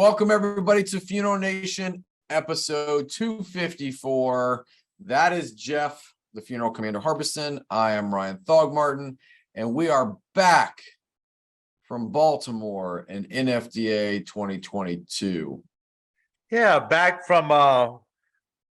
Welcome everybody to Funeral Nation episode 254. That is Jeff, the Funeral Commander Harbison. I am Ryan Thogmartin, and we are back from Baltimore in NFDA 2022. Yeah, back from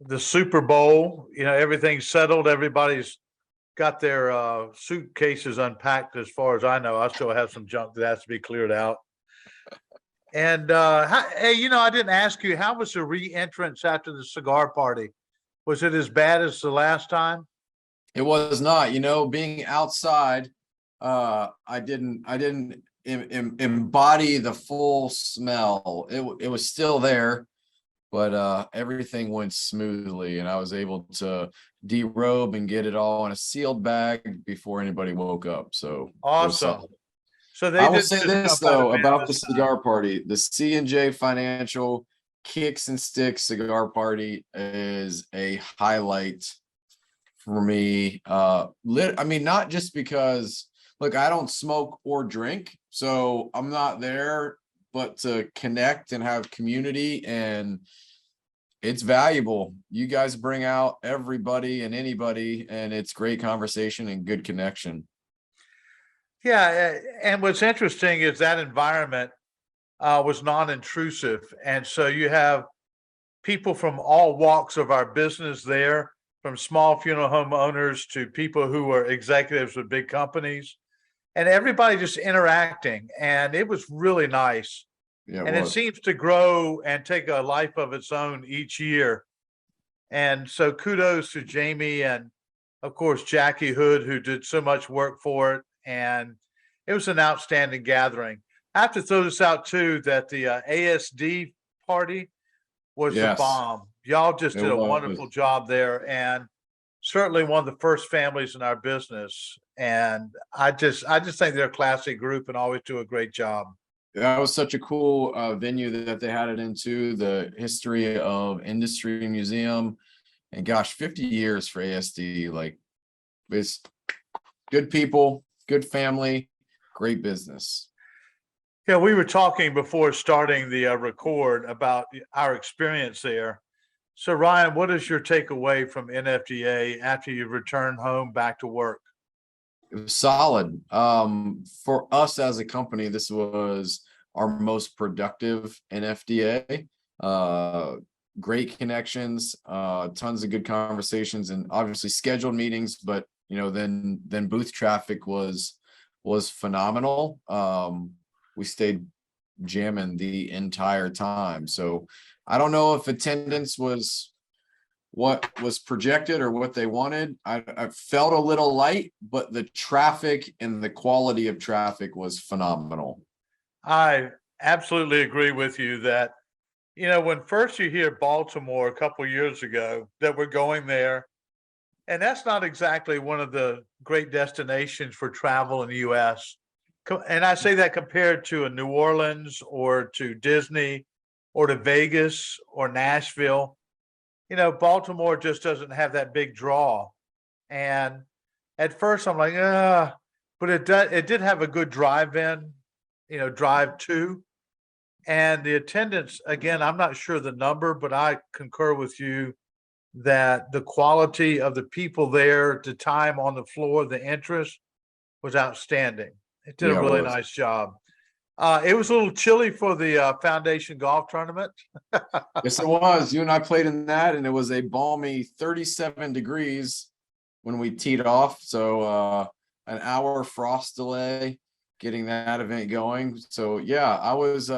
the Super Bowl. Everything's settled. Everybody's got their suitcases unpacked as far as I know. I still have some junk that has to be cleared out. And hey, I didn't ask you, how was the re-entrance after the cigar party? Was it as bad as the last time? It was not. Being outside, I didn't embody the full smell. It was still there, but everything went smoothly, and I was able to derobe and get it all in a sealed bag before anybody woke up. So awesome. So I will say this though about the cigar party: the C&J Financial Kicks and Sticks cigar party is a highlight for me. Not just because, look, I don't smoke or drink, so I'm not there, but to connect and have community, and it's valuable. You guys bring out everybody and anybody, and it's great conversation and good connection. Yeah, and what's interesting is that environment was non-intrusive, and so you have people from all walks of our business there, from small funeral home owners to people who are executives with big companies, and everybody just interacting, and it was really nice. Yeah, and it seems to grow and take a life of its own each year. And so kudos to Jamie and, of course, Jackie Hood, who did so much work for it. And it was an outstanding gathering. I have to throw this out too, that the ASD party was the bomb. Y'all just did a wonderful job there, and certainly one of the first families in our business. And I just think they're a classy group and always do a great job. That was such a cool venue that they had it into, the History of Industry Museum. And gosh, 50 years for ASD. Like, it's good people, good family, great business. Yeah, we were talking before starting the record about our experience there. So Ryan, what is your takeaway from NFDA after you returned home back to work? It was solid. For us as a company, this was our most productive NFDA. Great connections, tons of good conversations, and obviously scheduled meetings. But then booth traffic was phenomenal. We stayed jamming the entire time. So I don't know if attendance was what was projected or what they wanted. I felt a little light, but the traffic and the quality of traffic was phenomenal. I absolutely agree with you that, when first you hear Baltimore a couple of years ago that we're going there, and that's not exactly one of the great destinations for travel in the U.S. And I say that compared to a New Orleans or to Disney or to Vegas or Nashville. Baltimore just doesn't have that big draw. And at first I'm like, but it did have a good drive-in, drive to. And the attendance, again, I'm not sure the number, but I concur with you that the quality of the people there, the time on the floor, the interest was outstanding. It did a really nice job. It was a little chilly for the Foundation Golf Tournament. Yes, it was. You and I played in that, and it was a balmy 37 degrees when we teed off. So an hour frost delay getting that event going. So yeah, I was,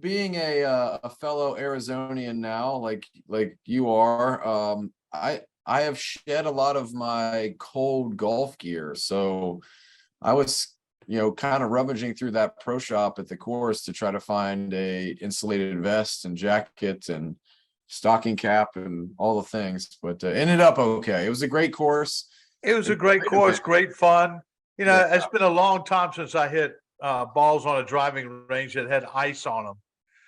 being a fellow Arizonian now, like you are, I have shed a lot of my cold golf gear. So I was, kind of rummaging through that pro shop at the course to try to find a insulated vest and jacket and stocking cap and all the things, but ended up okay. It was a great course. It was a great course, great fun. It's been a long time since I hit balls on a driving range that had ice on them.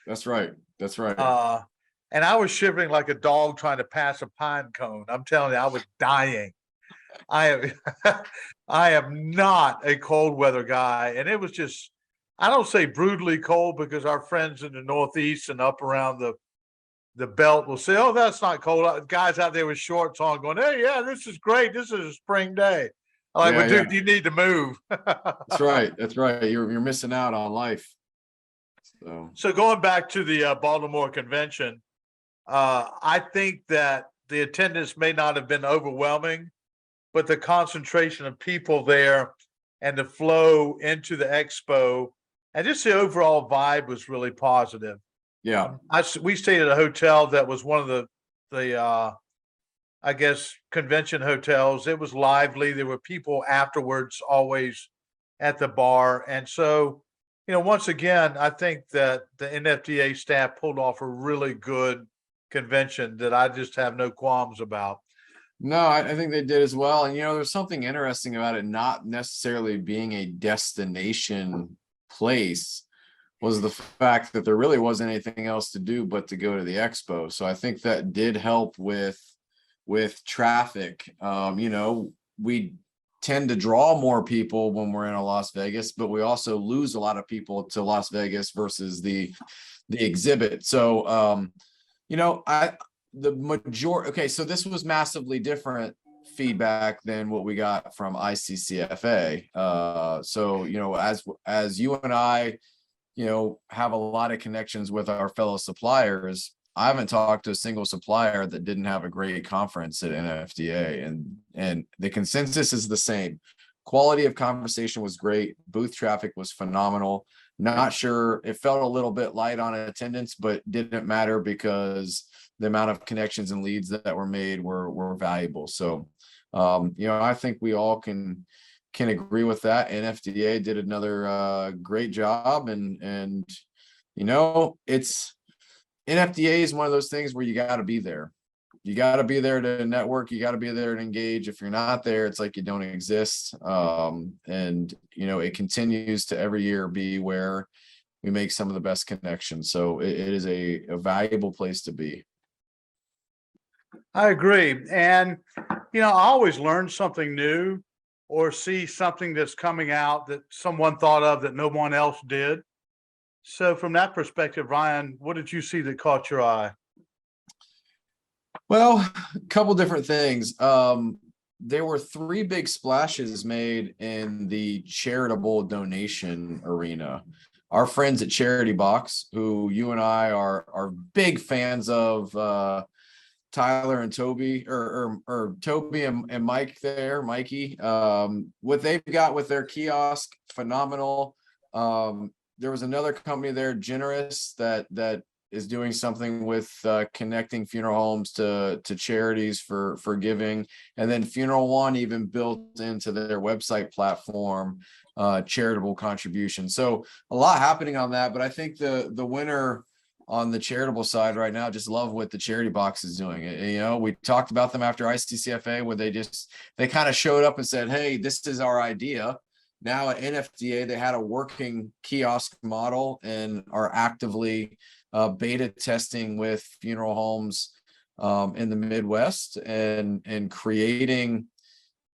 That's right. And I was shivering like a dog trying to pass a pine cone. I'm telling you, I was dying. I am not a cold weather guy, and it was just, I don't say brutally cold because our friends in the Northeast and up around the belt will say, "Oh, that's not cold." Guys out there with shorts on, going, "Hey, yeah, this is great. This is a spring day." I'm like, Yeah, well, yeah, dude, you need to move. that's right. That's right. You're missing out on life. So So going back to the Baltimore convention, I think that the attendance may not have been overwhelming, but the concentration of people there and the flow into the expo and just the overall vibe was really positive. yeah, We stayed at a hotel that was one of the I guess convention hotels. It was lively. There were people afterwards always at the bar. And so, once again, I think that the NFDA staff pulled off a really good convention that I just have no qualms about. no, I think they did as well. And there's something interesting about it not necessarily being a destination place, was the fact that there really wasn't anything else to do but to go to the expo. So I think that did help with traffic. We tend to draw more people when we're in a Las Vegas, but we also lose a lot of people to Las Vegas versus the exhibit. So the majority, okay, so this was massively different feedback than what we got from ICCFA. So as you and I have a lot of connections with our fellow suppliers, I haven't talked to a single supplier that didn't have a great conference at NFDA, and the consensus is the same. Quality of conversation was great. Booth traffic was phenomenal. Not sure, it felt a little bit light on attendance, but didn't matter because the amount of connections and leads that were made were valuable. So, I think we all can agree with that. NFDA did another great job, and it's NFDA is one of those things where you got to be there. You got to be there to network. You got to be there to engage. If you're not there, it's like you don't exist. And it continues to every year be where we make some of the best connections. So it is a valuable place to be. I agree. And, I always learn something new or see something that's coming out that someone thought of that no one else did. So from that perspective, Ryan, what did you see that caught your eye? Well, a couple different things. There were 3 big splashes made in the charitable donation arena. Our friends at Charity Box, who you and I are big fans of, Tyler and Toby, or Toby and Mike there, Mikey. What they've got with their kiosk, phenomenal. There was another company there, Generous, that is doing something with connecting funeral homes to charities for giving. And then Funeral One even built into their website platform charitable contributions. So a lot happening on that. But I think the winner on the charitable side right now, just love what the Charity Box is doing. We talked about them after ICCFA, where they kind of showed up and said, hey, this is our idea. Now at NFDA, they had a working kiosk model and are actively beta testing with funeral homes in the Midwest and creating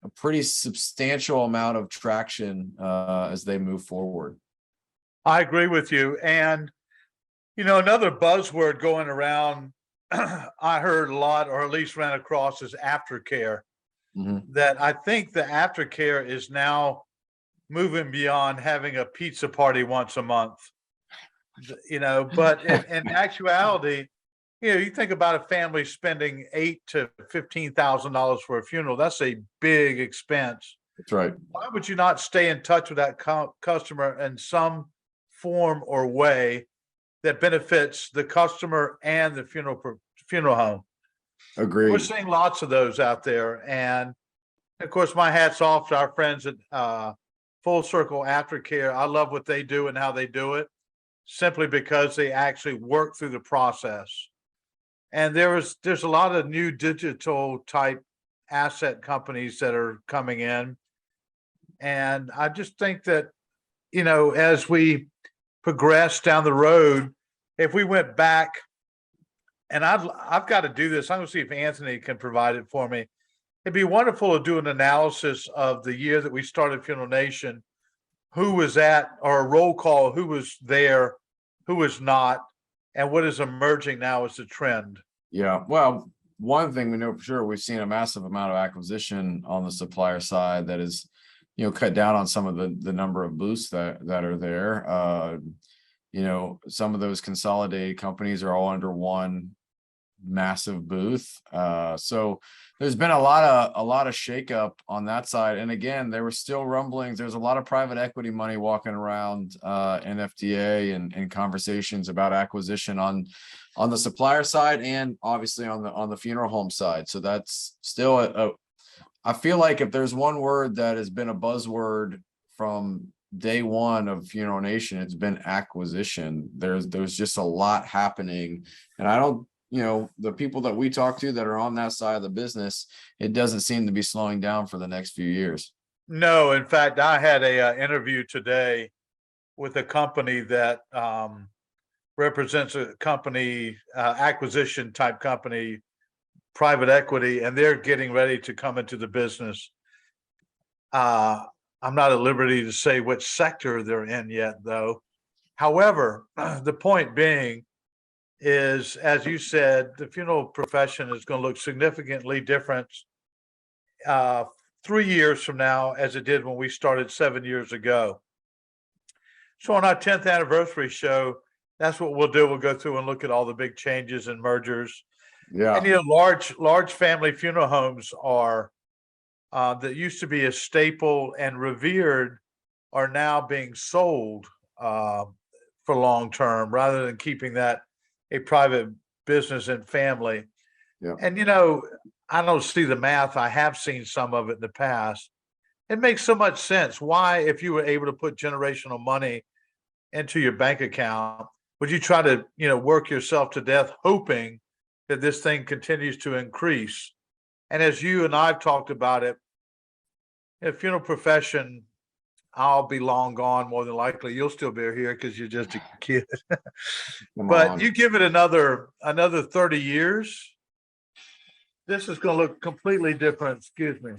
a pretty substantial amount of traction as they move forward. I agree with you. And, another buzzword going around, I heard a lot, or at least ran across, is aftercare. Mm-hmm. That I think the aftercare is now moving beyond having a pizza party once a month, but in actuality, you think about a family spending $8,000 to $15,000 for a funeral. That's a big expense. That's right. Why would you not stay in touch with that customer in some form or way that benefits the customer and the funeral home? Agreed. We're seeing lots of those out there. And of course, my hat's off to our friends at Full Circle Aftercare. I love what they do and how they do it, simply because they actually work through the process. And there's a lot of new digital type asset companies that are coming in. And I just think that, as we progress down the road, if we went back, and I've got to do this, I'm going to see if Anthony can provide it for me. It'd be wonderful to do an analysis of the year that we started Funeral Nation, who was at, or a roll call, who was there, who was not, and what is emerging now as a trend. Yeah, well, one thing we know for sure, we've seen a massive amount of acquisition on the supplier side that is, cut down on some of the number of booths that are there. Some of those consolidated companies are all under one massive booth. So there's been a lot of shakeup on that side. And again, there were still rumblings. There's a lot of private equity money walking around NFDA and conversations about acquisition on the supplier side and obviously on the funeral home side. So that's still I feel like if there's one word that has been a buzzword from day one of Funeral Nation, it's been acquisition. There's just a lot happening. And I don't, the people that we talk to that are on that side of the business, it doesn't seem to be slowing down for the next few years. No, in fact, I had a interview today with a company that represents a company, acquisition type company, private equity, and they're getting ready to come into the business. I'm not at liberty to say which sector they're in yet, though. However, the point being is, as you said, the funeral profession is going to look significantly different 3 years from now as it did when we started 7 years ago. So on our 10th anniversary show, that's what we'll do. We'll go through and look at all the big changes and mergers. Yeah. And large family funeral homes are that used to be a staple and revered are now being sold for long term rather than keeping that a private business and family. Yeah. And I don't see the math. I have seen some of it in the past. It makes so much sense. Why, if you were able to put generational money into your bank account, would you try to, work yourself to death hoping that this thing continues to increase? And as you and I've talked about it, the funeral profession, I'll be long gone more than likely. You'll still be here because you're just a kid. But you give it another 30 years, this is going to look completely different. Excuse me.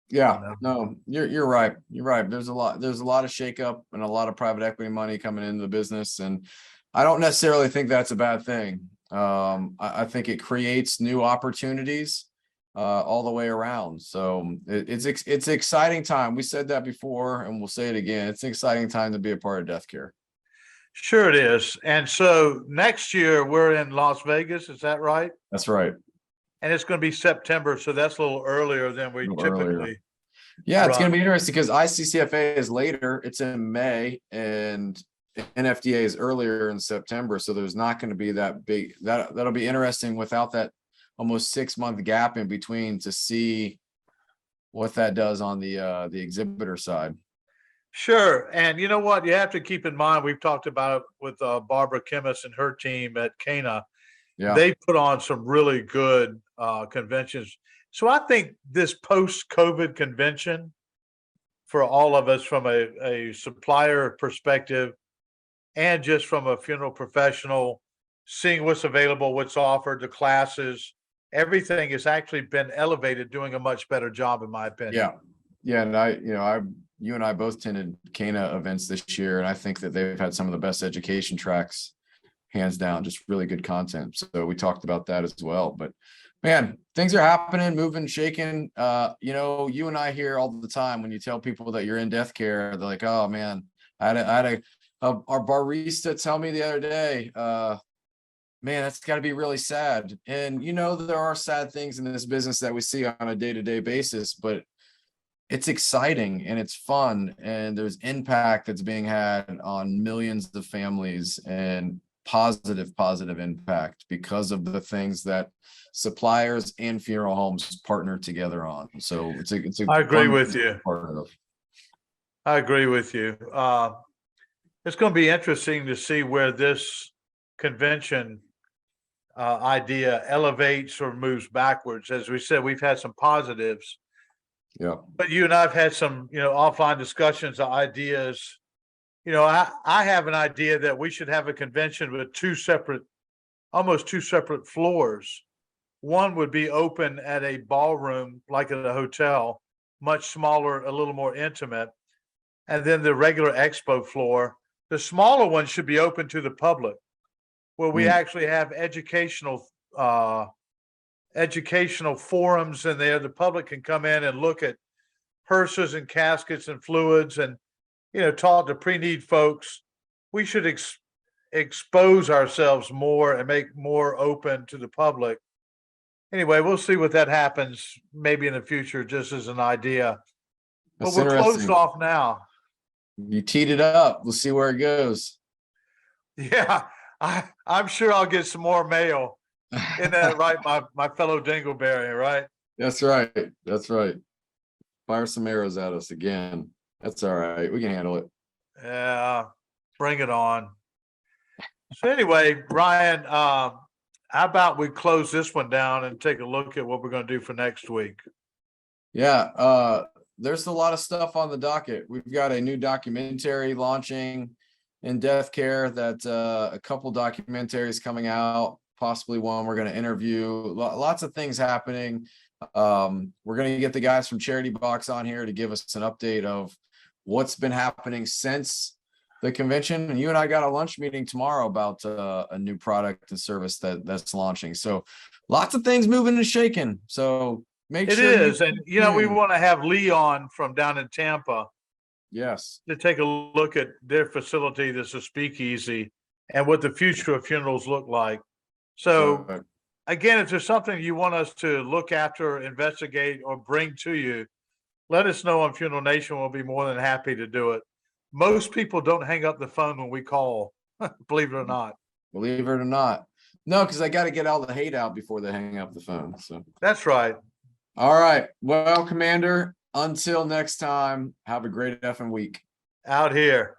Yeah, no, you're right. You're right. There's a lot of shakeup and a lot of private equity money coming into the business. And I don't necessarily think that's a bad thing. I think it creates new opportunities all the way around. So it's an exciting time. We said that before and we'll say it again. It's an exciting time to be a part of death care. Sure it is. And so next year we're in Las Vegas. Is that right? That's right. And it's going to be September. So that's a little earlier than we typically. Yeah, it's going to be interesting because ICCFA is later. It's in May and NFDA is earlier in September. So there's not going to be that big, that'll be interesting without that almost 6-month gap in between to see what that does on the exhibitor side. Sure. And you know what? You have to keep in mind, we've talked about it with Barbara Kimmis and her team at Cana. Yeah. They put on some really good conventions. So I think this post-COVID convention for all of us from a supplier perspective and just from a funeral professional, seeing what's available, what's offered, the classes, everything has actually been elevated, doing a much better job, in my opinion. Yeah. And you and I both attended Cana events this year, and I think that they've had some of the best education tracks, hands down, just really good content. So we talked about that as well. But man, things are happening, moving, shaking. You and I hear all the time when you tell people that you're in death care, they're like, "Oh man, I had our barista tell me the other day, man, that's got to be really sad." And there are sad things in this business that we see on a day-to-day basis, but it's exciting and it's fun, and there's impact that's being had on millions of families and positive impact because of the things that suppliers and funeral homes partner together on. So it's I agree with you. I agree with you. It's going to be interesting to see where this convention idea elevates or moves backwards. As we said, we've had some positives. Yeah. But you and I've had some, offline discussions, ideas. I have an idea that we should have a convention with almost two separate floors. One would be open at a ballroom, like at a hotel, much smaller, a little more intimate. and then the regular expo floor. The smaller ones should be open to the public, where we Mm. actually have educational forums in there. The public can come in and look at hearses and caskets and fluids and, talk to pre-need folks. We should expose ourselves more and make more open to the public. Anyway, we'll see what that happens maybe in the future, just as an idea. But That's we're closed interesting. off now. You teed it up. We'll see where it goes. Yeah, I'm sure I'll get some more mail. Isn't that right, my fellow Dingleberry, right? That's right. That's right. Fire some arrows at us again. That's all right. We can handle it. Yeah, bring it on. So anyway, Ryan, how about we close this one down and take a look at what we're going to do for next week? Yeah, there's a lot of stuff on the docket. We've got a new documentary launching in death care, that a couple documentaries coming out, possibly one we're going to interview. Lots of things happening. We're going to get the guys from Charity Box on here to give us an update of what's been happening since the convention. And you and I got a lunch meeting tomorrow about a new product and service that's launching. So lots of things moving and shaking. So make sure it is. And, we want to have Leon from down in Tampa yes, to take a look at their facility that's a speakeasy and what the future of funerals look like. So again, if there's something you want us to look after, investigate, or bring to you, let us know on Funeral Nation. We'll be more than happy to do it. Most people don't hang up the phone when we call, believe it or not. Believe it or not. No, because I got to get all the hate out before they hang up the phone. So that's right. All right. Well, Commander, until next time, have a great effing week. Out here.